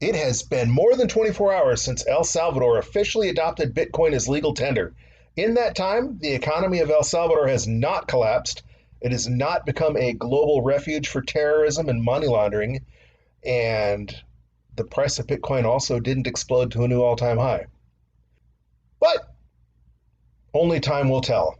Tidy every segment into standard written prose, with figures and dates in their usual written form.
It has been more than 24 hours since El Salvador officially adopted Bitcoin as legal tender. In that time, the economy of El Salvador has not collapsed. It has not become a global refuge for terrorism and money laundering. And the price of Bitcoin also didn't explode to a new all-time high. But only time will tell.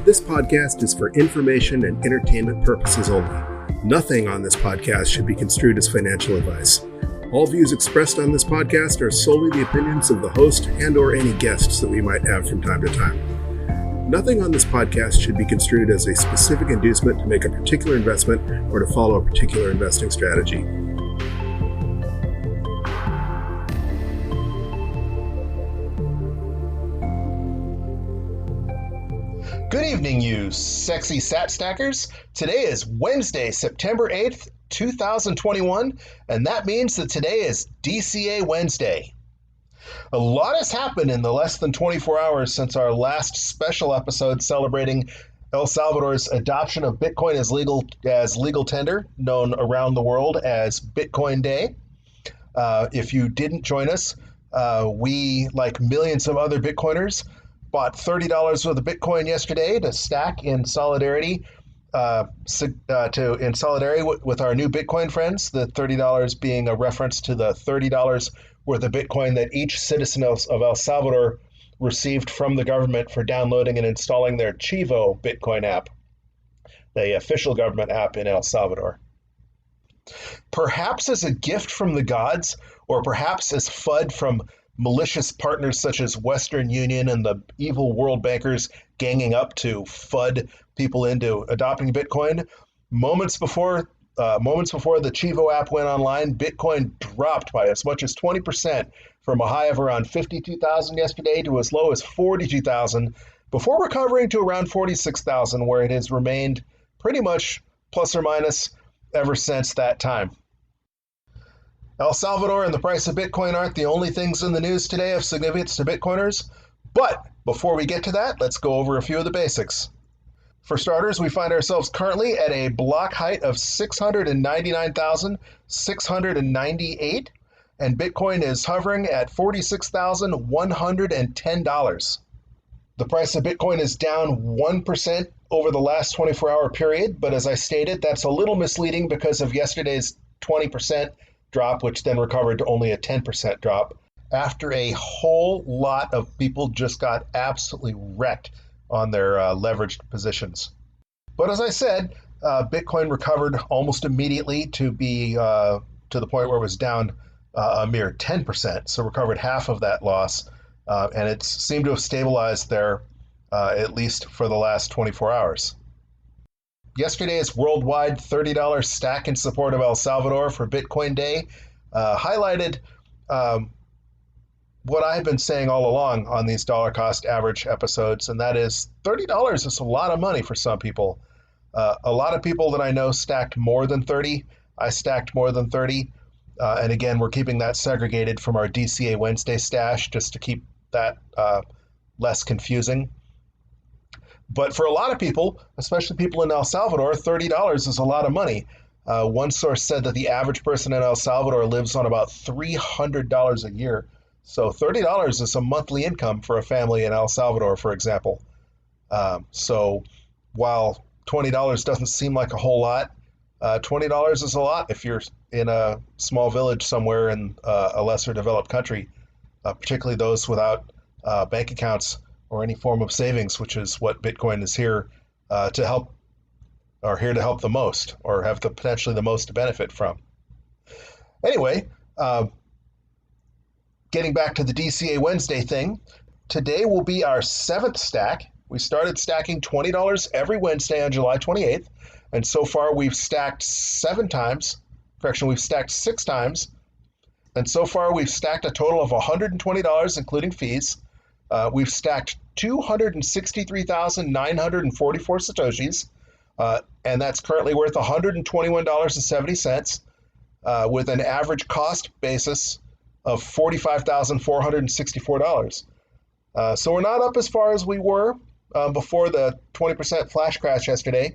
This podcast is for information and entertainment purposes only. Nothing on this podcast should be construed as financial advice. All views expressed on this podcast are solely the opinions of the host and/or any guests that we might have from time to time. Nothing on this podcast should be construed as a specific inducement to make a particular investment or to follow a particular investing strategy. Good evening, you sexy sat stackers. Today is Wednesday, September 8th, 2021, and that means that today is DCA Wednesday. A lot has happened in the less than 24 hours since our last special episode celebrating El Salvador's adoption of Bitcoin as legal tender, known around the world as Bitcoin Day. If you didn't join us, we, like millions of other Bitcoiners, bought $30 worth of Bitcoin yesterday to stack in solidarity with our new Bitcoin friends, the $30 being a reference to the $30 worth of Bitcoin that each citizen of El Salvador received from the government for downloading and installing their Chivo Bitcoin app, the official government app in El Salvador. Perhaps as a gift from the gods, or perhaps as FUD from malicious partners such as Western Union and the evil world bankers ganging up to FUD people into adopting Bitcoin. Moments before the Chivo app went online, Bitcoin dropped by as much as 20% from a high of around 52,000 yesterday to as low as 42,000 before recovering to around 46,000, where it has remained pretty much plus or minus ever since that time. El Salvador and the price of Bitcoin aren't the only things in the news today of significance to Bitcoiners. But before we get to that, let's go over a few of the basics. For starters, we find ourselves currently at a block height of 699,698, and Bitcoin is hovering at $46,110. The price of Bitcoin is down 1% over the last 24-hour period, but as I stated, that's a little misleading because of yesterday's 20% drop, which then recovered to only a 10% drop after a whole lot of people just got absolutely wrecked on their leveraged positions. But as I said, Bitcoin recovered almost immediately to be to the point where it was down a mere 10%, so recovered half of that loss, and it seemed to have stabilized there at least for the last 24 hours. Yesterday's worldwide $30 stack in support of El Salvador for Bitcoin Day highlighted what I've been saying all along on these dollar cost average episodes, and that is $30 is a lot of money for some people. A lot of people that I know stacked more than 30. I stacked more than 30. And again, we're keeping that segregated from our DCA Wednesday stash just to keep that less confusing. But for a lot of people, especially people in El Salvador, $30 is a lot of money. One source said that the average person in El Salvador lives on about $300 a year. So $30 is a monthly income for a family in El Salvador, for example. So while $20 doesn't seem like a whole lot, $20 is a lot if you're in a small village somewhere in a lesser developed country, particularly those without bank accounts or any form of savings, which is what Bitcoin is here to help the most, or have potentially the most to benefit from. Anyway, getting back to the DCA Wednesday thing, today will be our 7th stack. We started stacking $20 every Wednesday on July 28th, and so far we've stacked 6 times, and so far we've stacked a total of $120, including fees. We've stacked 263,944 Satoshis, and that's currently worth $121.70, with an average cost basis of $45,464. So we're not up as far as we were before the 20% flash crash yesterday,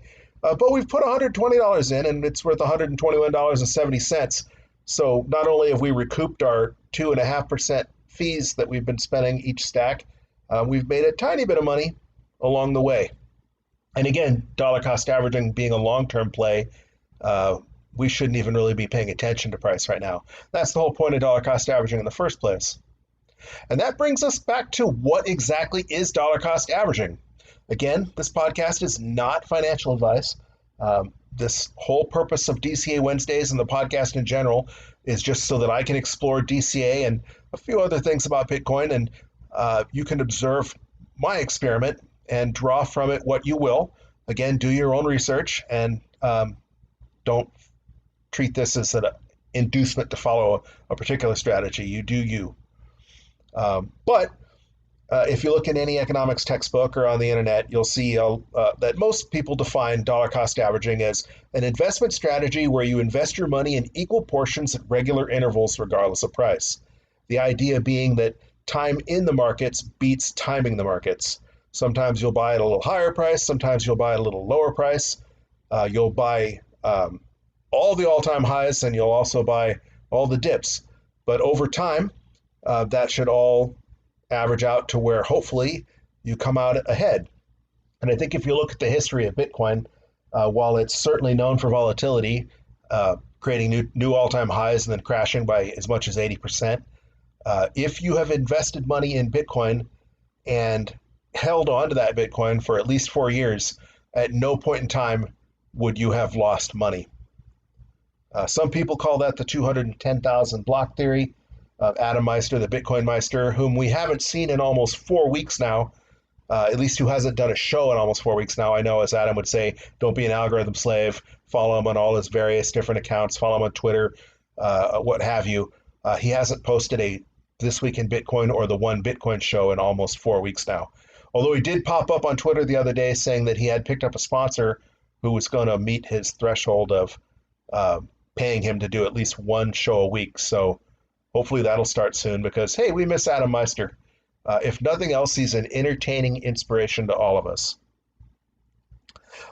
But we've put $120 in, and it's worth $121.70. So not only have we recouped our 2.5% fees that we've been spending each stack, we've made a tiny bit of money along the way. And again, dollar cost averaging being a long-term play, we shouldn't even really be paying attention to price right now. That's the whole point of dollar cost averaging in the first place. And that brings us back to what exactly is dollar cost averaging. Again, this podcast is not financial advice. This whole purpose of DCA Wednesdays and the podcast in general is just so that I can explore DCA and a few other things about Bitcoin, and you can observe my experiment and draw from it what you will. Again, do your own research, and don't treat this as an inducement to follow a particular strategy. You do you. But if you look in any economics textbook or on the internet, you'll see that most people define dollar cost averaging as an investment strategy where you invest your money in equal portions at regular intervals regardless of price. The idea being that time in the markets beats timing the markets. Sometimes you'll buy at a little higher price, sometimes you'll buy at a little lower price. You'll buy all the all-time highs, and you'll also buy all the dips. But over time, that should all average out to where hopefully you come out ahead. And I think if you look at the history of Bitcoin, while it's certainly known for volatility, creating new all-time highs and then crashing by as much as 80%, if you have invested money in Bitcoin and held on to that Bitcoin for at least 4 years, at no point in time would you have lost money. Some people call that the 210,000 block theory. Adam Meister, the Bitcoin Meister, whom we haven't seen in almost 4 weeks now, at least who hasn't done a show in almost 4 weeks now. I know, as Adam would say, don't be an algorithm slave. Follow him on all his various different accounts. Follow him on Twitter, what have you. He hasn't posted a This Week in Bitcoin or the One Bitcoin show in almost 4 weeks now. Although he did pop up on Twitter the other day saying that he had picked up a sponsor who was going to meet his threshold of paying him to do at least one show a week. So hopefully that'll start soon because, hey, we miss Adam Meister. If nothing else, he's an entertaining inspiration to all of us.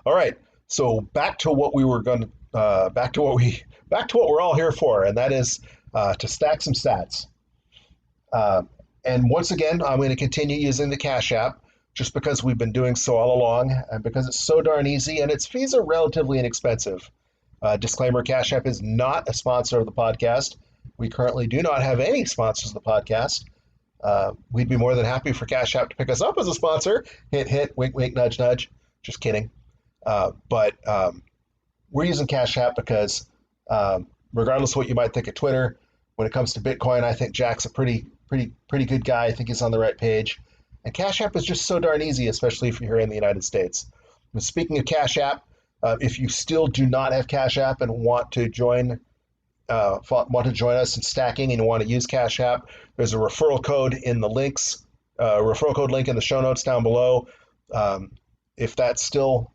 All right, so back to what we were going to, back to what we're all here for, and that is to stack some sats. And once again, I'm going to continue using the Cash App just because we've been doing so all along, and because it's so darn easy, and its fees are relatively inexpensive. Disclaimer: Cash App is not a sponsor of the podcast. We currently do not have any sponsors of the podcast. We'd be more than happy for Cash App to pick us up as a sponsor. Hint, hint, wink, wink, nudge, nudge. Just kidding. But we're using Cash App because regardless of what you might think of Twitter, when it comes to Bitcoin, I think Jack's a pretty good guy. I think he's on the right page. And Cash App is just so darn easy, especially if you're here in the United States. And speaking of Cash App, if you still do not have Cash App and want to join us in stacking and want to use Cash App, there's a referral code in the links, referral code link in the show notes down below. If that's still,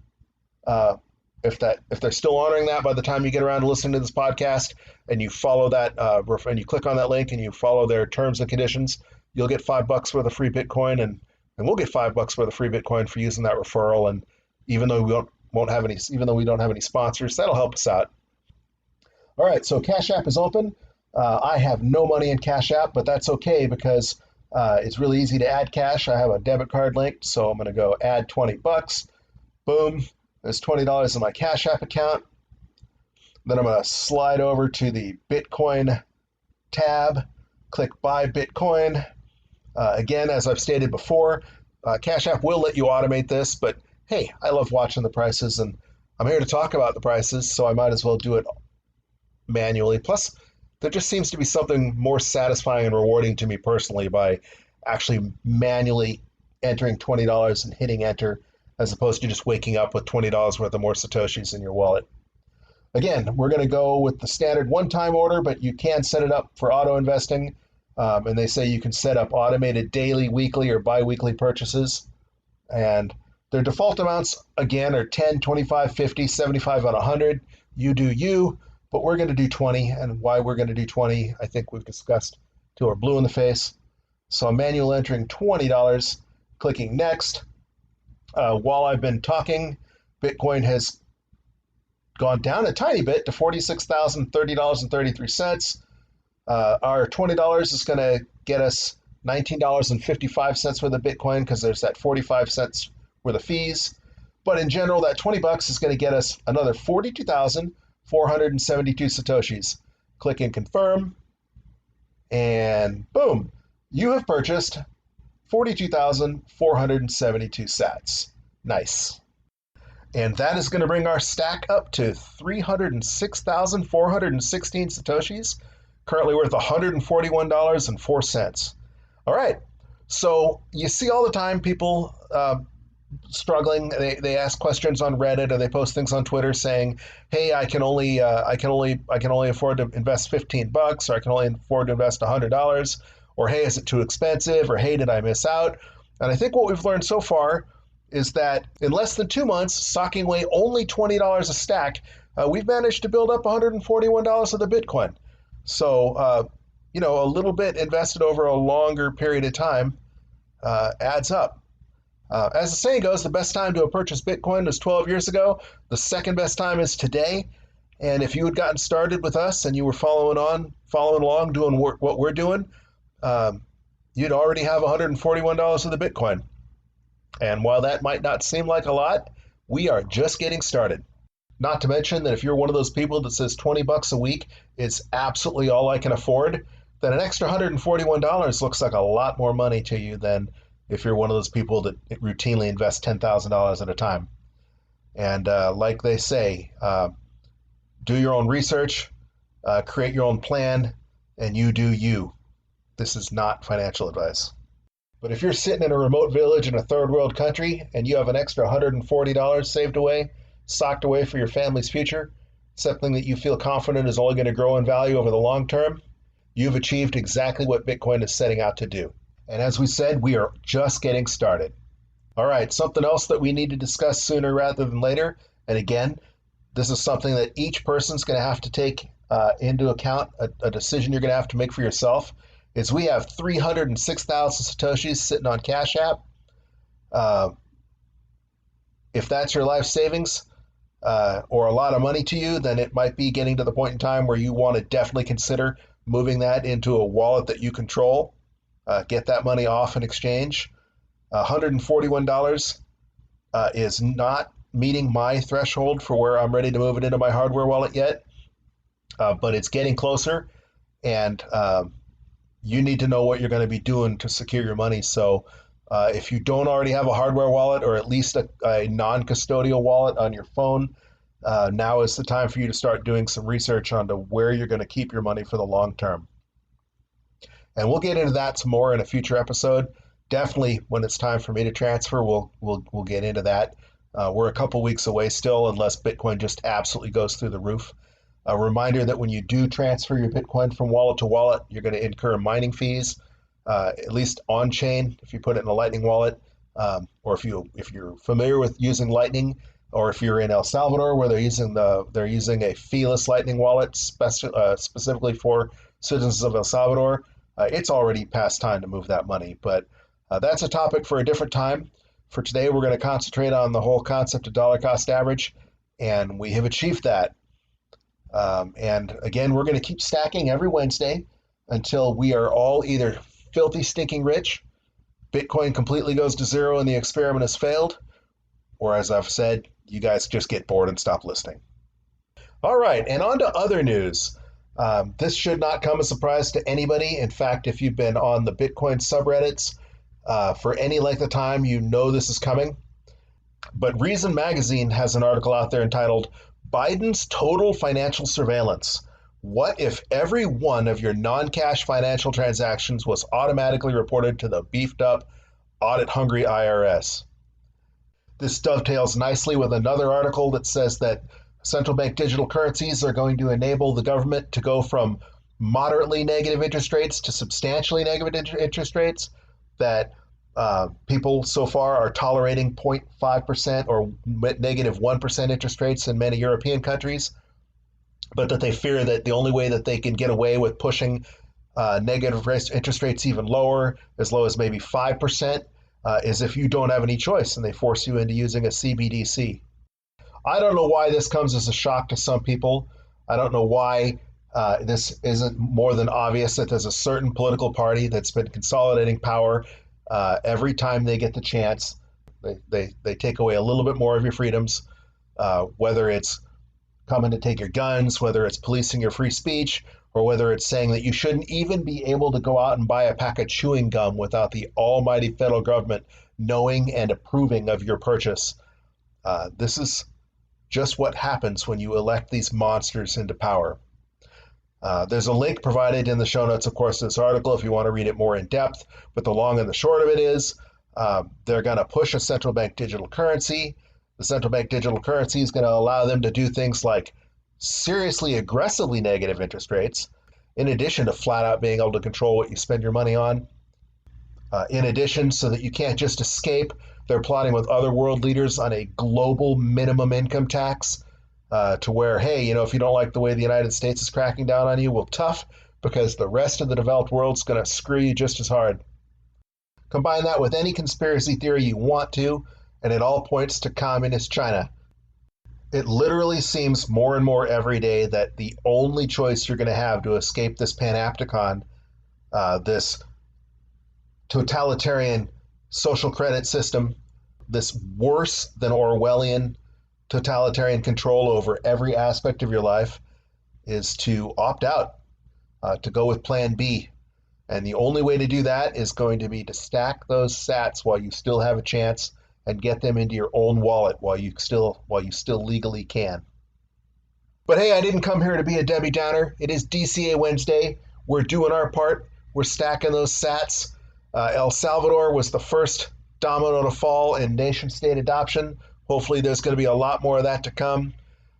if they're still honoring that by the time you get around to listening to this podcast, and you follow that, and you click on that link and you follow their terms and conditions, you'll get $5 worth of free Bitcoin, and we'll get $5 worth of free Bitcoin for using that referral. And even though we don't have any sponsors, that'll help us out. All right, so Cash App is open. I have no money in Cash App, but that's okay because it's really easy to add cash. I have a debit card linked, so I'm going to go add $20. Boom, there's $20 in my Cash App account. Then I'm going to slide over to the Bitcoin tab, click Buy Bitcoin. Again, as I've stated before, Cash App will let you automate this, but hey, I love watching the prices, and I'm here to talk about the prices, so I might as well do it manually. Plus, there just seems to be something more satisfying and rewarding to me personally by actually manually entering $20 and hitting enter, as opposed to just waking up with $20 worth of more Satoshis in your wallet. Again, we're going to go with the standard one-time order, but you can set it up for auto investing. And they say you can set up automated daily, weekly, or bi-weekly purchases. And their default amounts, again, are 10, 25, 50, 75 out of 100. You do you, but we're going to do 20. And why we're going to do 20, I think we've discussed till we're blue in the face. So I'm manual entering $20, clicking next. While I've been talking, Bitcoin has gone down a tiny bit to $46,030.33. Our $20 is going to get us $19.55 worth of Bitcoin because there's that 45 cents worth of fees. But in general, that $20 is going to get us another 42,472 Satoshis. Click and confirm, and boom, you have purchased 42,472 sats. Nice. And that is going to bring our stack up to 306,416 Satoshis, currently worth $141.04. All right. So you see all the time people struggling. They ask questions on Reddit, or they post things on Twitter saying, "Hey, I can only afford to invest $15, or I can only afford to invest $100, or hey, is it too expensive, or hey, did I miss out?" And I think what we've learned so far is that in less than 2 months, socking away only $20 a stack, we've managed to build up $141 of the Bitcoin. So, a little bit invested over a longer period of time adds up. As the saying goes, the best time to have purchased Bitcoin was 12 years ago. The second best time is today. And if you had gotten started with us and you were following along, doing what we're doing, you'd already have $141 of the Bitcoin. And while that might not seem like a lot, we are just getting started. Not to mention that if you're one of those people that says $20 a week is absolutely all I can afford, then an extra $141 looks like a lot more money to you than if you're one of those people that routinely invest $10,000 at a time. And like they say, do your own research, create your own plan, and you do you. This is not financial advice. But if you're sitting in a remote village in a third world country and you have an extra $140 saved away, socked away for your family's future, something that you feel confident is only going to grow in value over the long term, you've achieved exactly what Bitcoin is setting out to do. And as we said, we are just getting started. All right, something else that we need to discuss sooner rather than later, and again, this is something that each person's going to have to take into account, a decision you're going to have to make for yourself, is we have 306,000 Satoshis sitting on Cash App. If that's your life savings or a lot of money to you, then it might be getting to the point in time where you want to definitely consider moving that into a wallet that you control. Get that money off in exchange. $141 is not meeting my threshold for where I'm ready to move it into my hardware wallet yet, but it's getting closer, and you need to know what you're going to be doing to secure your money. So if you don't already have a hardware wallet, or at least a non-custodial wallet on your phone, now is the time for you to start doing some research onto where you're going to keep your money for the long term. And we'll get into that some more in a future episode. Definitely when it's time for me to transfer, we'll get into that. We're a couple weeks away still, unless Bitcoin just absolutely goes through the roof. A reminder that when you do transfer your Bitcoin from wallet to wallet, you're going to incur mining fees, at least on chain if you put it in a Lightning wallet, or if you're familiar with using Lightning, or if you're in El Salvador where they're using a feeless Lightning wallet specifically for citizens of El Salvador. It's already past time to move that money, but that's a topic for a different time. For today, we're going to concentrate on the whole concept of dollar cost average, and we have achieved that. And again, we're going to keep stacking every Wednesday until we are all either filthy stinking rich, Bitcoin completely goes to zero and the experiment has failed, or as I've said, you guys just get bored and stop listening. All right, and on to other news. This should not come as a surprise to anybody. In fact, if you've been on the Bitcoin subreddits for any length of time, you know this is coming. But Reason Magazine has an article out there entitled, "Biden's Total Financial Surveillance. What if every one of your non-cash financial transactions was automatically reported to the beefed-up, audit-hungry IRS?" This dovetails nicely with another article that says that central bank digital currencies are going to enable the government to go from moderately negative interest rates to substantially negative interest rates, that people so far are tolerating 0.5% or negative 1% interest rates in many European countries, but that they fear that the only way that they can get away with pushing negative interest rates even lower, as low as maybe 5%, is if you don't have any choice and they force you into using a CBDC. I don't know why this comes as a shock to some people. I don't know why this isn't more than obvious that there's a certain political party that's been consolidating power every time they get the chance. They take away a little bit more of your freedoms, whether it's coming to take your guns, whether it's policing your free speech, or whether it's saying that you shouldn't even be able to go out and buy a pack of chewing gum without the almighty federal government knowing and approving of your purchase. This is just what happens when you elect these monsters into power. There's a link provided in the show notes, of course, to this article if you want to read it more in depth. But the long and the short of it is they're going to push a central bank digital currency. The central bank digital currency is going to allow them to do things like seriously, aggressively negative interest rates, in addition to flat out being able to control what you spend your money on. In addition, so that you can't just escape, they're plotting with other world leaders on a global minimum income tax to where, hey, if you don't like the way the United States is cracking down on you, well, tough, because the rest of the developed world's going to screw you just as hard. Combine that with any conspiracy theory you want to, and it all points to communist China. It literally seems more and more every day that the only choice you're going to have to escape this panopticon, this totalitarian social credit system, this worse than Orwellian totalitarian control over every aspect of your life, is to opt out, to go with plan B. And the only way to do that is going to be to stack those sats while you still have a chance and get them into your own wallet while you still legally can. But hey, I didn't come here to be a Debbie Downer. It is DCA Wednesday. We're doing our part. We're stacking those sats. El Salvador was the first domino to fall in nation-state adoption. Hopefully there's going to be a lot more of that to come.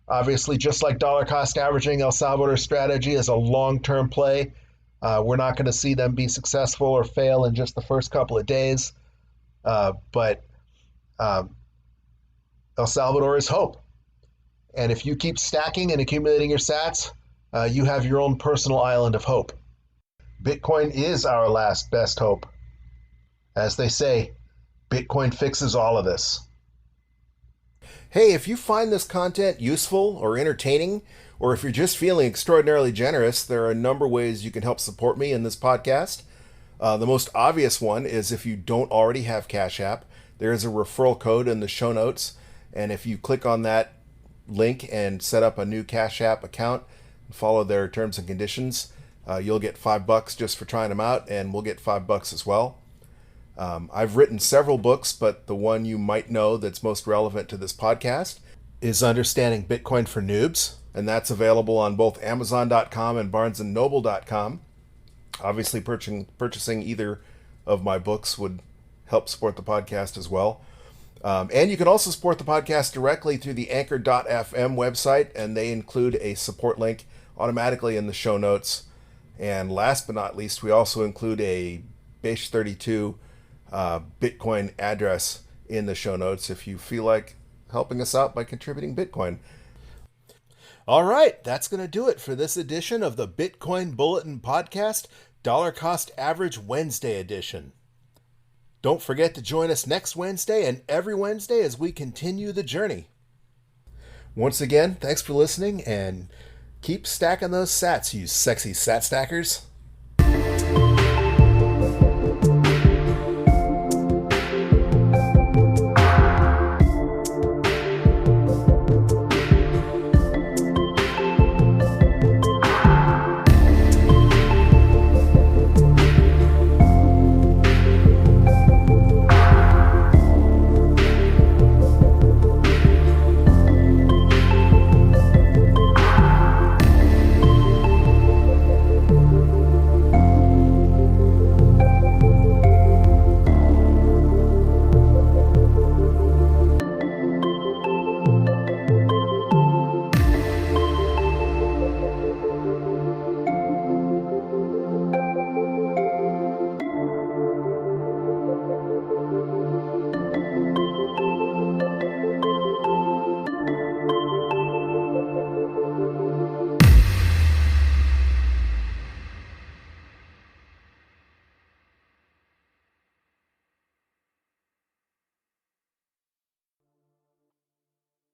Obviously, just like dollar cost averaging, El Salvador's strategy is a long-term play. We're not going to see them be successful or fail in just the first couple of days. But El Salvador is hope. And if you keep stacking and accumulating your sats, you have your own personal island of hope. Bitcoin is our last best hope. As they say, Bitcoin fixes all of this. Hey, if you find this content useful or entertaining, or if you're just feeling extraordinarily generous, there are a number of ways you can help support me in this podcast. The most obvious one is if you don't already have Cash App, there is a referral code in the show notes. And if you click on that link and set up a new Cash App account and follow their terms and conditions, you'll get $5 just for trying them out, and we'll get $5 as well. I've written several books, but the one you might know that's most relevant to this podcast is Understanding Bitcoin for Noobs, and that's available on both Amazon.com and BarnesandNoble.com. Obviously, purchasing either of my books would help support the podcast as well. And you can also support the podcast directly through the Anchor.fm website, and they include a support link automatically in the show notes. And last but not least, we also include a Base32 Bitcoin address in the show notes if you feel like helping us out by contributing Bitcoin. All right, that's going to do it for this edition of the Bitcoin Bulletin Podcast, Dollar Cost Average Wednesday edition. Don't forget to join us next Wednesday and every Wednesday as we continue the journey. Once again, thanks for listening, and keep stacking those sats, you sexy sat stackers.